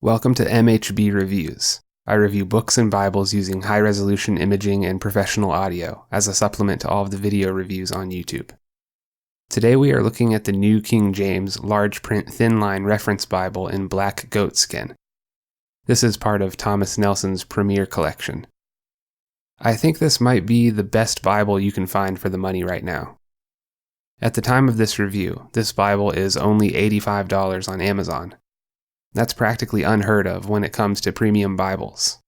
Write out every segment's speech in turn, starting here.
Welcome to MHB Reviews. I review books and Bibles using high-resolution imaging and professional audio as a supplement to all of the video reviews on YouTube. Today we are looking at the New King James large print Thinline reference Bible in black goatskin. This is part of Thomas Nelson's Premier collection. I think this might be the best Bible you can find for the money right now. At the time of this review, this Bible is only $85 on Amazon. That's practically unheard of when it comes to premium Bibles.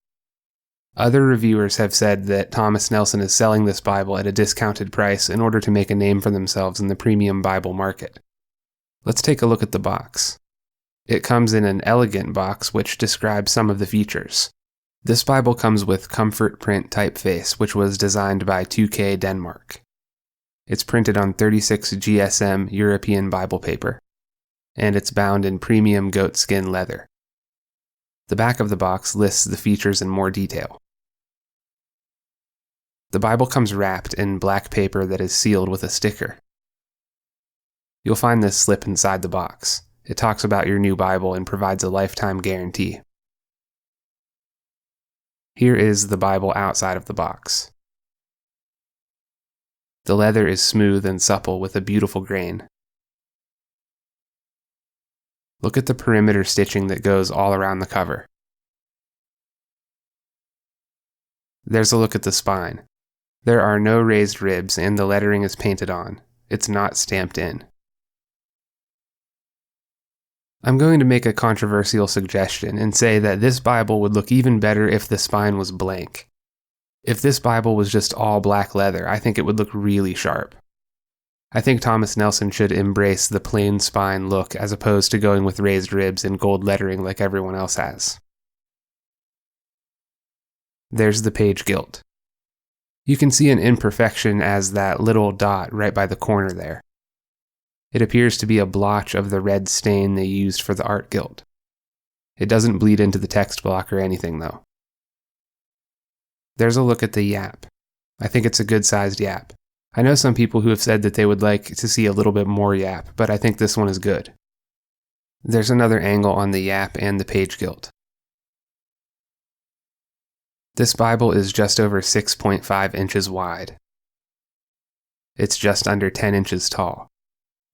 Other reviewers have said that Thomas Nelson is selling this Bible at a discounted price in order to make a name for themselves in the premium Bible market. Let's take a look at the box. It comes in an elegant box which describes some of the features. This Bible comes with comfort print typeface, which was designed by 2K Denmark. It's printed on 36 GSM European Bible paper, and it's bound in premium goatskin leather. The back of the box lists the features in more detail. The Bible comes wrapped in black paper that is sealed with a sticker. You'll find this slip inside the box. It talks about your new Bible and provides a lifetime guarantee. Here is the Bible outside of the box. The leather is smooth and supple with a beautiful grain. Look at the perimeter stitching that goes all around the cover. There's a look at the spine. There are no raised ribs and the lettering is painted on. It's not stamped in. I'm going to make a controversial suggestion and say that this Bible would look even better if the spine was blank. If this Bible was just all black leather, I think it would look really sharp. I think Thomas Nelson should embrace the plain spine look as opposed to going with raised ribs and gold lettering like everyone else has. There's the page gilt. You can see an imperfection as that little dot right by the corner there. It appears to be a blotch of the red stain they used for the art gilt. It doesn't bleed into the text block or anything though. There's a look at the yap. I think it's a good-sized yap. I know some people who have said that they would like to see a little bit more yap, but I think this one is good. There's another angle on the yap and the page gilt. This Bible is just over 6.5 inches wide. It's just under 10 inches tall.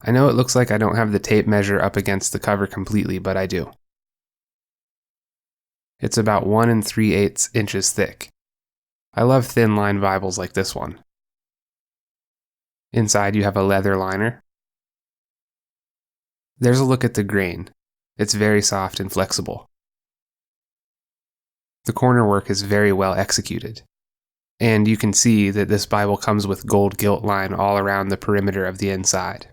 I know it looks like I don't have the tape measure up against the cover completely, but I do. It's about 1 3/8 inches thick. I love thin line Bibles like this one. Inside you have a leather liner. There's a look at the grain. It's very soft and flexible. The corner work is very well executed. And you can see that this Bible comes with gold gilt line all around the perimeter of the inside.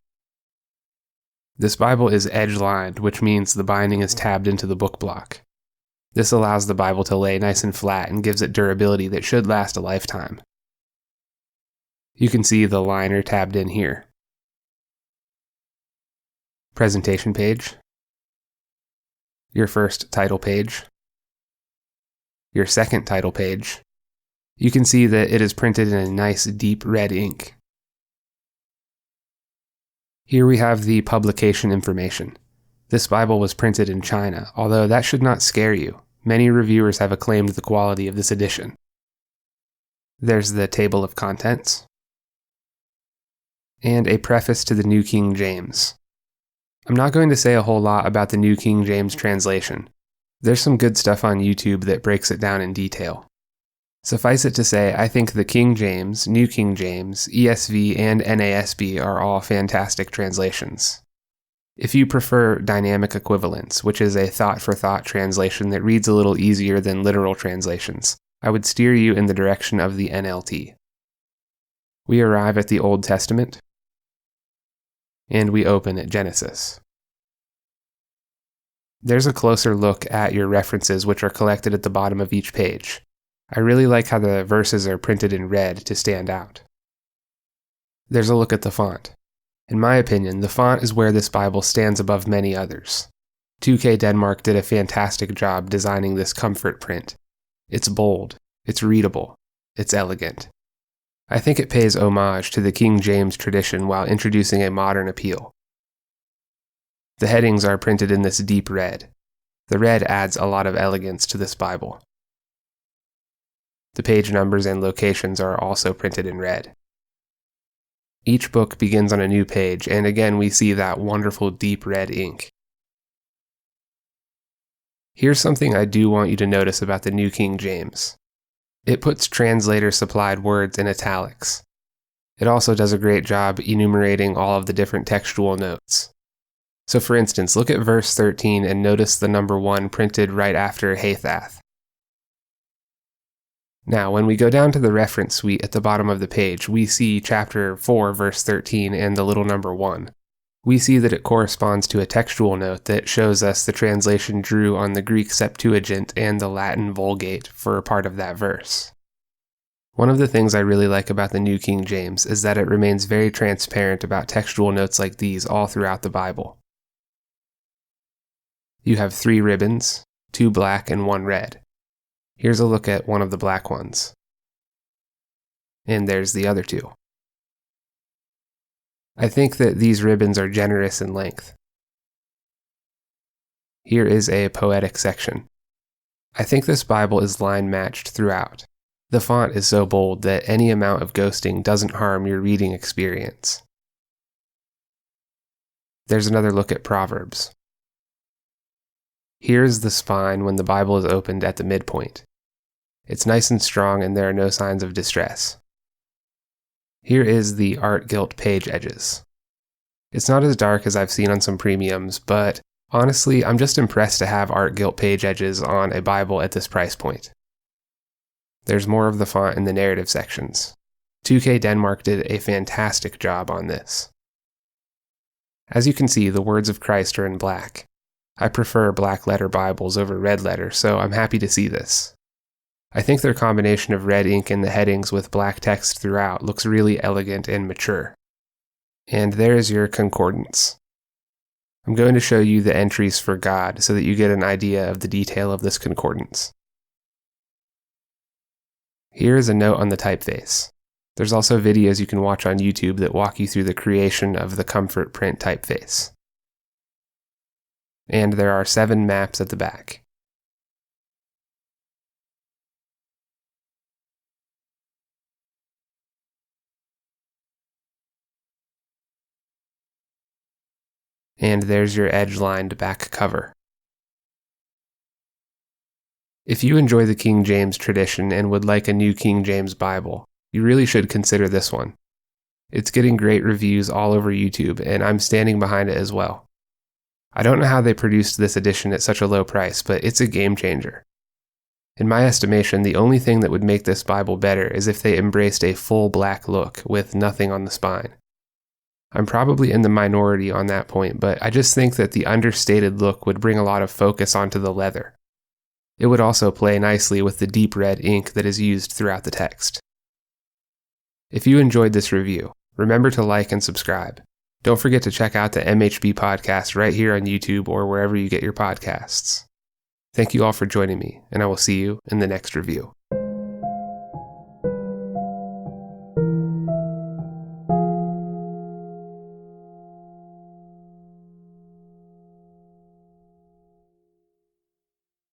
This Bible is edge-lined, which means the binding is tabbed into the book block. This allows the Bible to lay nice and flat and gives it durability that should last a lifetime. You can see the liner tabbed in here. Presentation page. Your first title page. Your second title page. You can see that it is printed in a nice deep red ink. Here we have the publication information. This Bible was printed in China, although that should not scare you. Many reviewers have acclaimed the quality of this edition. There's the table of contents. And a preface to the New King James. I'm not going to say a whole lot about the New King James translation. There's some good stuff on YouTube that breaks it down in detail. Suffice it to say, I think the King James, New King James, ESV, and NASB are all fantastic translations. If you prefer dynamic equivalence, which is a thought-for-thought translation that reads a little easier than literal translations, I would steer you in the direction of the NLT. We arrive at the Old Testament, and we open at Genesis. There's a closer look at your references which are collected at the bottom of each page. I really like how the verses are printed in red to stand out. There's a look at the font. In my opinion, the font is where this Bible stands above many others. 2K Denmark did a fantastic job designing this comfort print. It's bold, it's readable, it's elegant. I think it pays homage to the King James tradition while introducing a modern appeal. The headings are printed in this deep red. The red adds a lot of elegance to this Bible. The page numbers and locations are also printed in red. Each book begins on a new page, and again we see that wonderful deep red ink. Here's something I do want you to notice about the New King James. It puts translator-supplied words in italics. It also does a great job enumerating all of the different textual notes. So for instance, look at verse 13 and notice the number 1 printed right after Hathath. Now, when we go down to the reference suite at the bottom of the page, we see chapter 4, verse 13 and the little number 1. We see that it corresponds to a textual note that shows us the translation drew on the Greek Septuagint and the Latin Vulgate for part of that verse. One of the things I really like about the New King James is that it remains very transparent about textual notes like these all throughout the Bible. You have 3 ribbons, 2 black and 1 red. Here's a look at one of the black ones. And there's the other 2. I think that these ribbons are generous in length. Here is a poetic section. I think this Bible is line matched throughout. The font is so bold that any amount of ghosting doesn't harm your reading experience. There's another look at Proverbs. Here's the spine when the Bible is opened at the midpoint. It's nice and strong and there are no signs of distress. Here is the art gilt page edges. It's not as dark as I've seen on some premiums, but honestly, I'm just impressed to have art gilt page edges on a Bible at this price point. There's more of the font in the narrative sections. 2K Denmark did a fantastic job on this. As you can see, the words of Christ are in black. I prefer black letter Bibles over red letter, so I'm happy to see this. I think their combination of red ink in the headings with black text throughout looks really elegant and mature. And there's your concordance. I'm going to show you the entries for God so that you get an idea of the detail of this concordance. Here is a note on the typeface. There's also videos you can watch on YouTube that walk you through the creation of the Comfort Print typeface. And there are 7 maps at the back. And there's your edge-lined back cover. If you enjoy the King James tradition and would like a New King James Bible, you really should consider this one. It's getting great reviews all over YouTube, and I'm standing behind it as well. I don't know how they produced this edition at such a low price, but it's a game changer. In my estimation, the only thing that would make this Bible better is if they embraced a full black look with nothing on the spine. I'm probably in the minority on that point, but I just think that the understated look would bring a lot of focus onto the leather. It would also play nicely with the deep red ink that is used throughout the text. If you enjoyed this review, remember to like and subscribe. Don't forget to check out the MHB podcast right here on YouTube or wherever you get your podcasts. Thank you all for joining me, and I will see you in the next review.